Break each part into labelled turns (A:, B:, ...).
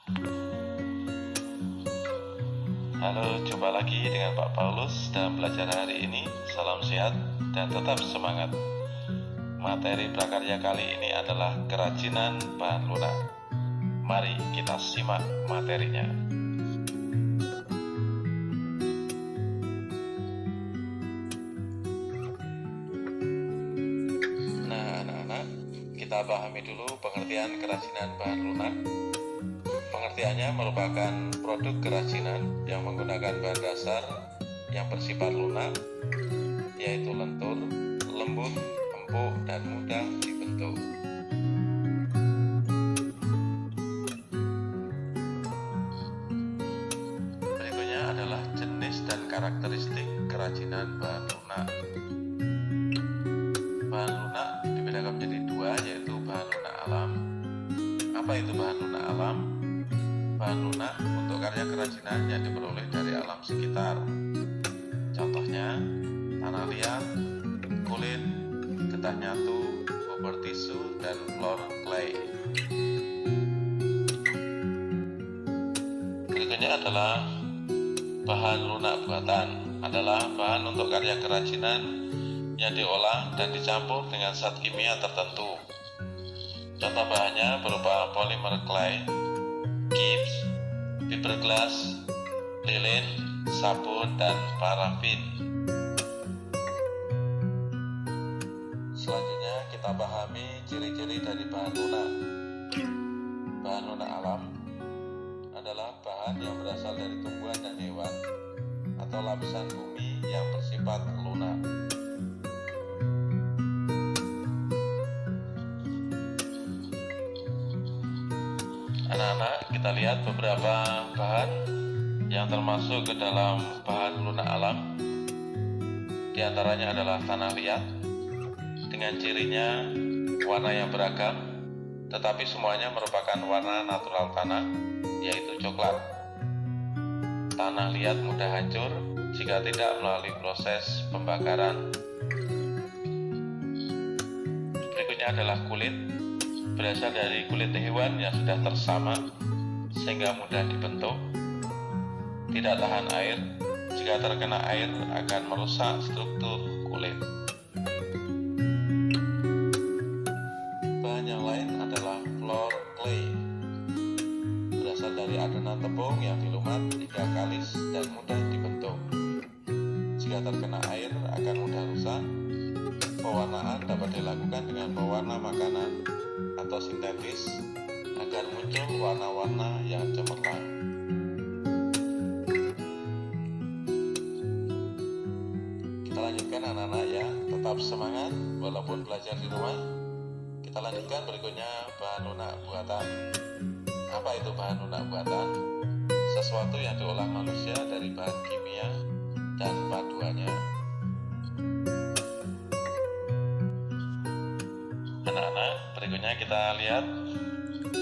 A: Halo, jumpa lagi dengan Pak Paulus dalam pelajaran hari ini. Salam sehat dan tetap semangat. Materi prakarya kali ini adalah kerajinan bahan lunak. Mari kita simak materinya. Nah, anak-anak, kita pahami dulu pengertian kerajinan bahan lunak. Pengertiannya merupakan produk kerajinan yang menggunakan bahan dasar yang bersifat lunak, yaitu lentur, lembut, empuk, dan mudah dibentuk. Berikutnya adalah jenis dan karakteristik kerajinan bahan lunak. Bahan lunak dibedakan menjadi dua, yaitu bahan lunak alam. Apa itu bahan lunak alam? Bahan lunak untuk karya kerajinan yang diperoleh dari alam sekitar. Contohnya tanah liat, kulit, getah nyatu, bubur tisu, dan floor clay. Berikutnya adalah bahan lunak buatan. Adalah bahan untuk karya kerajinan yang diolah dan dicampur dengan zat kimia tertentu. Contoh bahannya berupa polimer clay, gips, fiberglass, lilin, sabun, dan parafin. Selanjutnya kita pahami ciri-ciri dari bahan lunak. Bahan lunak alam adalah bahan yang berasal dari tumbuhan dan hewan atau lapisan bumi yang bersifat lunak. Anak-anak, kita lihat beberapa bahan yang termasuk ke dalam bahan lunak alam. Di antaranya adalah tanah liat dengan cirinya warna yang beragam, tetapi semuanya merupakan warna natural tanah, yaitu coklat. Tanah liat mudah hancur jika tidak melalui proses pembakaran. Berikutnya adalah kulit. Berasal dari kulit hewan yang sudah tersama sehingga mudah dibentuk, tidak tahan air. Jika terkena air akan merusak struktur kulit. Bahan yang lain adalah floor clay. Berasal dari adonan tepung yang dilumat hingga kalis dan mudah dibentuk. Jika terkena air akan mudah rusak. Pewarnaan dapat dilakukan dengan pewarna makanan atau sintetis agar muncul warna-warna yang cemerlang. Kita lanjutkan anak-anak ya, tetap semangat walaupun belajar di rumah. Kita lanjutkan berikutnya bahan lunak buatan. Apa itu bahan lunak buatan? Sesuatu yang diolah manusia dari bahan kimia dan paduannya. Anak-anak, berikutnya kita lihat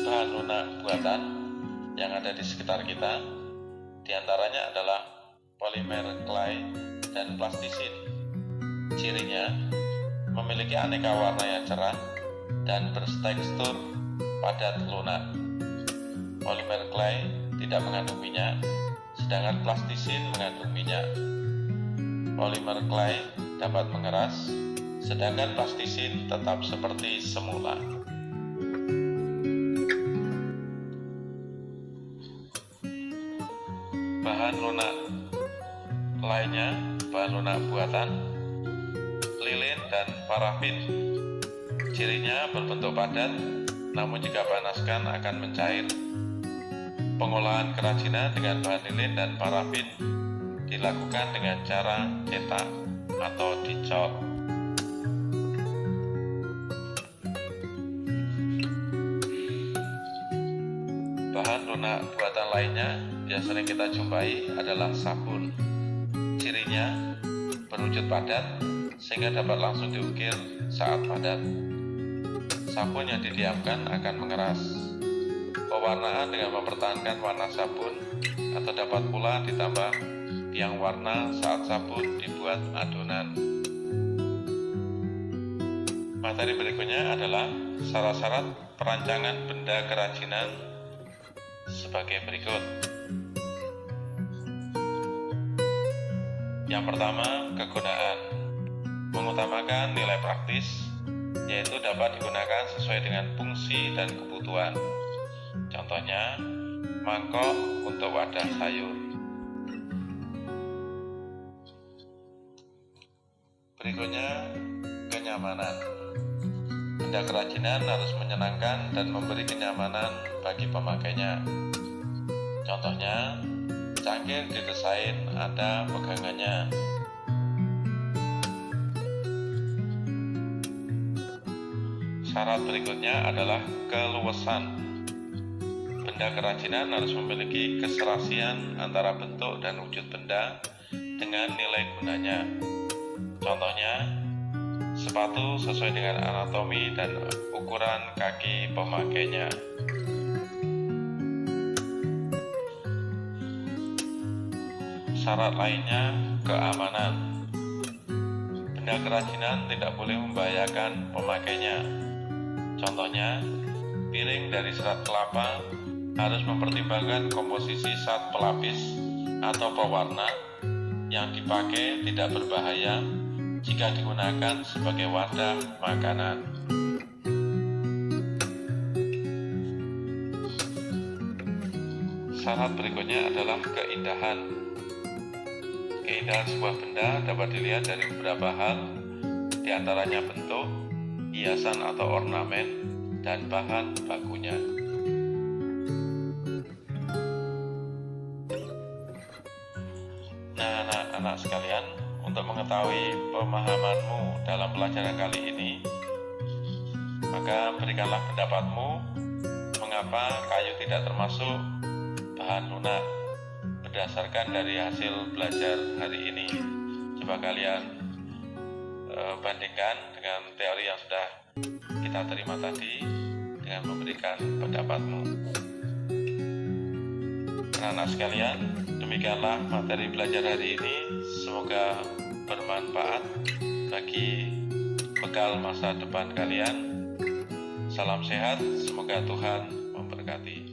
A: bahan lunak buatan yang ada di sekitar kita. Di antaranya adalah polimer clay dan plastisin. Cirinya memiliki aneka warna yang cerah dan bertekstur padat lunak. Polimer clay tidak mengandung minyak, sedangkan plastisin mengandung minyak. Polimer clay dapat mengeras, sedangkan plastisin tetap seperti semula. Bahan lunak lainnya, bahan lunak buatan, lilin dan parafin. Cirinya berbentuk padat, namun jika panaskan akan mencair. Pengolahan kerajinan dengan bahan lilin dan parafin dilakukan dengan cara cetak atau dicor. Bahan lunak buatan lainnya yang sering kita jumpai adalah sabun. Cirinya berwujud padat sehingga dapat langsung diukir saat padat. Sabun yang didiamkan akan mengeras. Pewarnaan dengan mempertahankan warna sabun atau dapat pula ditambah tiang warna saat sabun dibuat adonan. Materi berikutnya adalah syarat-syarat perancangan benda kerajinan sebagai berikut. Yang pertama, kegunaan. Mengutamakan nilai praktis, yaitu dapat digunakan sesuai dengan fungsi dan kebutuhan. Contohnya, mangkok untuk wadah sayur. Berikutnya, kenyamanan. Benda kerajinan harus menyenangkan dan memberi kenyamanan bagi pemakainya. Contohnya, cangkir didesain ada pegangannya. Syarat berikutnya adalah keluasan. Benda kerajinan harus memiliki keserasian antara bentuk dan wujud benda dengan nilai gunanya. Contohnya, sepatu sesuai dengan anatomi dan ukuran kaki pemakainya. Syarat lainnya, keamanan. Benda kerajinan tidak boleh membahayakan pemakainya. Contohnya, piring dari serat kelapa harus mempertimbangkan komposisi zat pelapis atau pewarna yang dipakai tidak berbahaya jika digunakan sebagai wadah makanan. Syarat berikutnya adalah keindahan. Keindahan sebuah benda dapat dilihat dari beberapa hal, diantaranya bentuk, hiasan atau ornamen, dan bahan bakunya. Nah, anak-anak sekalian, untuk mengetahui pemahamanmu dalam pelajaran kali ini, maka berikanlah pendapatmu mengapa kayu tidak termasuk bahan lunak berdasarkan dari hasil belajar hari ini. Coba kalian bandingkan dengan teori yang sudah kita terima tadi dengan memberikan pendapatmu. Anak-anak sekalian, demikianlah materi belajar hari ini. Semoga bermanfaat bagi bekal masa depan kalian. Salam sehat, semoga Tuhan memberkati.